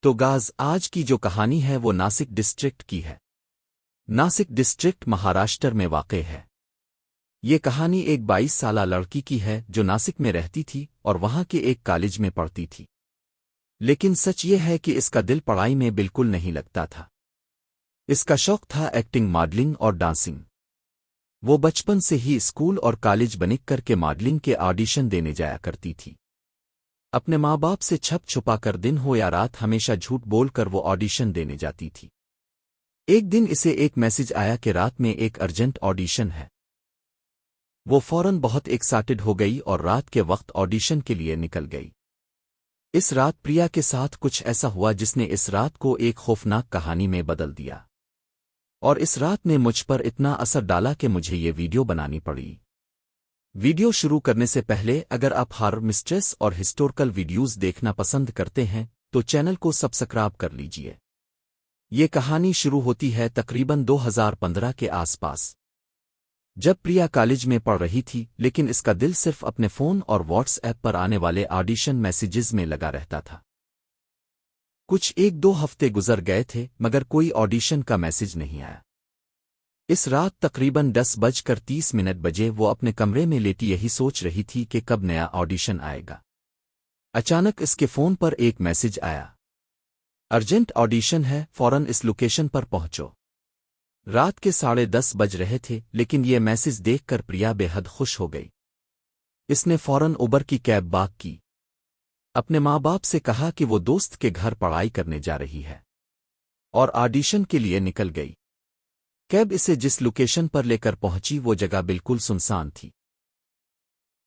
तो गाज आज की जो कहानी है वो नासिक डिस्ट्रिक्ट की है। नासिक डिस्ट्रिक्ट महाराष्ट्र में वाक़ है। ये कहानी एक 22 साला लड़की की है जो नासिक में रहती थी और वहाँ के एक कॉलेज में पढ़ती थी। लेकिन सच ये है कि इसका दिल पढ़ाई में बिल्कुल नहीं लगता था। इसका शौक था एक्टिंग, मॉडलिंग और डांसिंग। वो बचपन से ही स्कूल और कॉलेज बनिक करके मॉडलिंग के ऑडिशन देने जाया करती थी। अपने माँ बाप से छप छुपा कर दिन हो या रात हमेशा झूठ बोलकर वो ऑडिशन देने जाती थी। एक दिन इसे एक मैसेज आया कि रात में एक अर्जेंट ऑडिशन है। वो फौरन बहुत एक्साइटेड हो गई और रात के वक्त ऑडिशन के लिए निकल गई। इस रात प्रिया के साथ कुछ ऐसा हुआ जिसने इस रात को एक खौफनाक कहानी में बदल दिया। और इस रात ने मुझ पर इतना असर डाला कि मुझे ये वीडियो बनानी पड़ी। वीडियो शुरू करने से पहले अगर आप हॉरर, मिस्ट्रेस और हिस्टोरिकल वीडियोस देखना पसंद करते हैं तो चैनल को सब्सक्राइब कर लीजिए। ये कहानी शुरू होती है तकरीबन 2015 के आसपास, जब प्रिया कॉलेज में पढ़ रही थी, लेकिन इसका दिल सिर्फ अपने फ़ोन और व्हाट्सएप पर आने वाले ऑडिशन मैसेजेस में लगा रहता था। कुछ 1-2 हफ्ते गुजर गए थे मगर कोई ऑडिशन का मैसेज नहीं आया। इस रात तकरीबन 10:30 बजे वो अपने कमरे में लेटी यही सोच रही थी कि कब नया ऑडिशन आएगा। अचानक इसके फ़ोन पर एक मैसेज आया, अर्जेंट ऑडिशन है, फौरन इस लोकेशन पर पहुंचो। रात के 10:30 बज रहे थे, लेकिन ये मैसेज देखकर प्रिया बेहद खुश हो गई। इसने फौरन उबर की कैब बुक की, अपने माँ बाप से कहा कि वो दोस्त के घर पढ़ाई करने जा रही है और ऑडिशन के लिए निकल गई। कैब इसे जिस लोकेशन पर लेकर पहुंची वो जगह बिल्कुल सुनसान थी।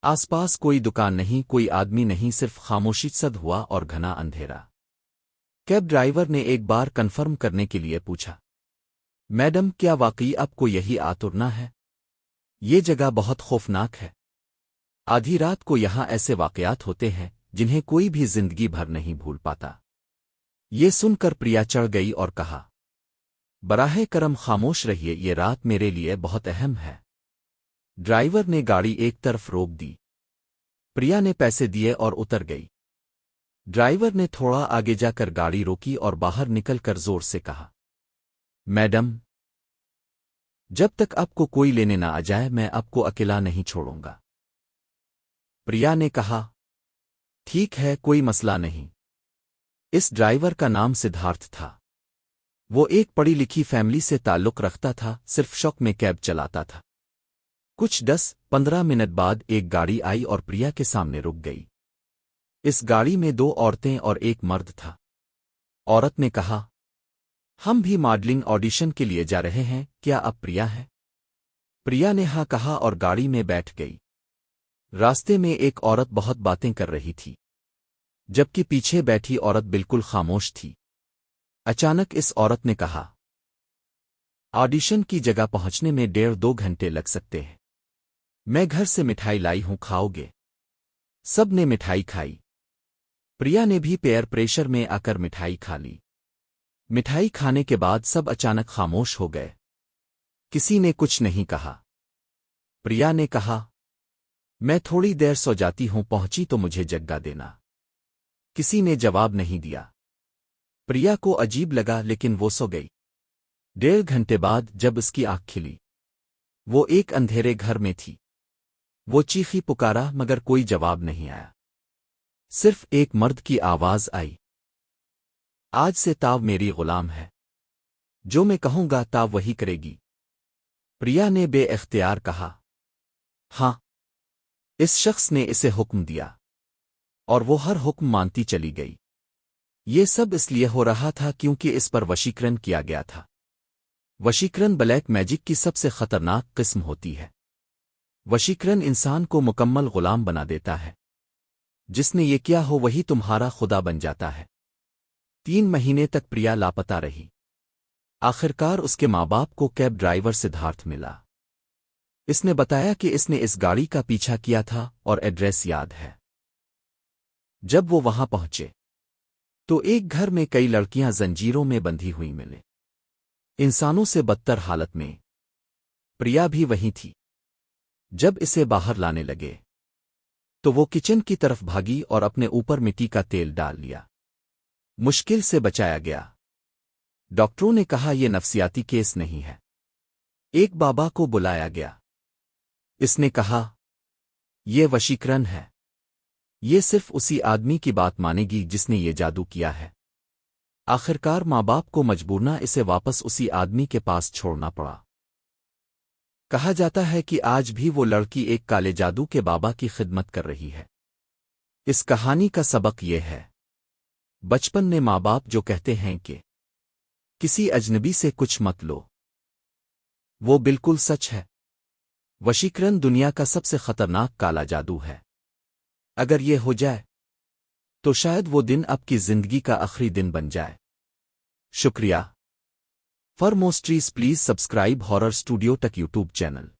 आसपास कोई दुकान नहीं, कोई आदमी नहीं, सिर्फ खामोशी सद हुआ और घना अंधेरा। कैब ड्राइवर ने एक बार कन्फर्म करने के लिए पूछा, मैडम क्या वाकई आपको यही आतुरना है? ये जगह बहुत खौफनाक है। आधी रात को यहाँ ऐसे वाकयात होते हैं जिन्हें कोई भी जिंदगी भर नहीं भूल पाता। ये सुनकर प्रिया चढ़ गई और कहा, बराहे करम खामोश रहिए, ये रात मेरे लिए बहुत अहम है। ड्राइवर ने गाड़ी एक तरफ रोक दी। प्रिया ने पैसे दिए और उतर गई। ड्राइवर ने थोड़ा आगे जाकर गाड़ी रोकी और बाहर निकलकर जोर से कहा, मैडम, जब तक आपको कोई लेने ना आ जाए मैं आपको अकेला नहीं छोड़ूंगा। प्रिया ने कहा, ठीक है, कोई मसला नहीं। इस ड्राइवर का नाम सिद्धार्थ था। वो एक पढ़ी लिखी फैमिली से ताल्लुक रखता था, सिर्फ शौक में कैब चलाता था। कुछ 10-15 मिनट बाद एक गाड़ी आई और प्रिया के सामने रुक गई। इस गाड़ी में 2 औरतें और एक मर्द था। औरत ने कहा, हम भी मॉडलिंग ऑडिशन के लिए जा रहे हैं, क्या आप प्रिया हैं? प्रिया ने हाँ कहा और गाड़ी में बैठ गई। रास्ते में एक औरत बहुत बातें कर रही थी, जबकि पीछे बैठी औरत बिल्कुल खामोश थी। अचानक इस औरत ने कहा, ऑडिशन की जगह पहुंचने में 1.5-2 घंटे लग सकते हैं। मैं घर से मिठाई लाई हूं, खाओगे? सब ने मिठाई खाई। प्रिया ने भी पेयर प्रेशर में आकर मिठाई खा ली। मिठाई खाने के बाद सब अचानक खामोश हो गए। किसी ने कुछ नहीं कहा। प्रिया ने कहा, मैं थोड़ी देर सो जाती हूं, पहुंची तो मुझे जगह देना। किसी ने जवाब नहीं दिया। प्रिया को अजीब लगा, लेकिन वो सो गई। 1.5 घंटे बाद जब उसकी आँख खिली, वो एक अंधेरे घर में थी। वो चीखी पुकारा मगर कोई जवाब नहीं आया। सिर्फ एक मर्द की आवाज आई, आज से ताव मेरी गुलाम है, जो मैं कहूंगा ताव वही करेगी। प्रिया ने बेइख्तियार कहा, हाँ। इस शख्स ने इसे हुक्म दिया और वो हर हुक्म मानती चली गई। ये सब इसलिए हो रहा था क्योंकि इस पर वशीकरण किया गया था। वशीकरण ब्लैक मैजिक की सबसे खतरनाक किस्म होती है। वशीकरण इंसान को मुकम्मल गुलाम बना देता है। जिसने ये किया हो वही तुम्हारा खुदा बन जाता है। 3 महीने तक प्रिया लापता रही। आखिरकार उसके माँ बाप को कैब ड्राइवर सिद्धार्थ मिला। इसने बताया कि इसने इस गाड़ी का पीछा किया था और एड्रेस याद है। जब वो वहां पहुंचे तो एक घर में कई लड़कियां जंजीरों में बंधी हुई मिले, इंसानों से बदतर हालत में। प्रिया भी वहीं थी। जब इसे बाहर लाने लगे तो वो किचन की तरफ भागी और अपने ऊपर मिट्टी का तेल डाल लिया। मुश्किल से बचाया गया। डॉक्टरों ने कहा यह नफसियाती केस नहीं है। एक बाबा को बुलाया गया। इसने कहा यह वशीकरण है। ये सिर्फ उसी आदमी की बात मानेगी जिसने ये जादू किया है। आखिरकार माँ बाप को मजबूरना इसे वापस उसी आदमी के पास छोड़ना पड़ा। कहा जाता है कि आज भी वो लड़की एक काले जादू के बाबा की खिदमत कर रही है। इस कहानी का सबक ये है, बचपन में माँ बाप जो कहते हैं कि किसी अजनबी से कुछ मत लो, वो बिल्कुल सच है। वशीकरण दुनिया का सबसे खतरनाक काला जादू है। अगर ये हो जाए तो शायद वो दिन आपकी जिंदगी का आखिरी दिन बन जाए। शुक्रिया। For more stories please subscribe horror studio take YouTube channel.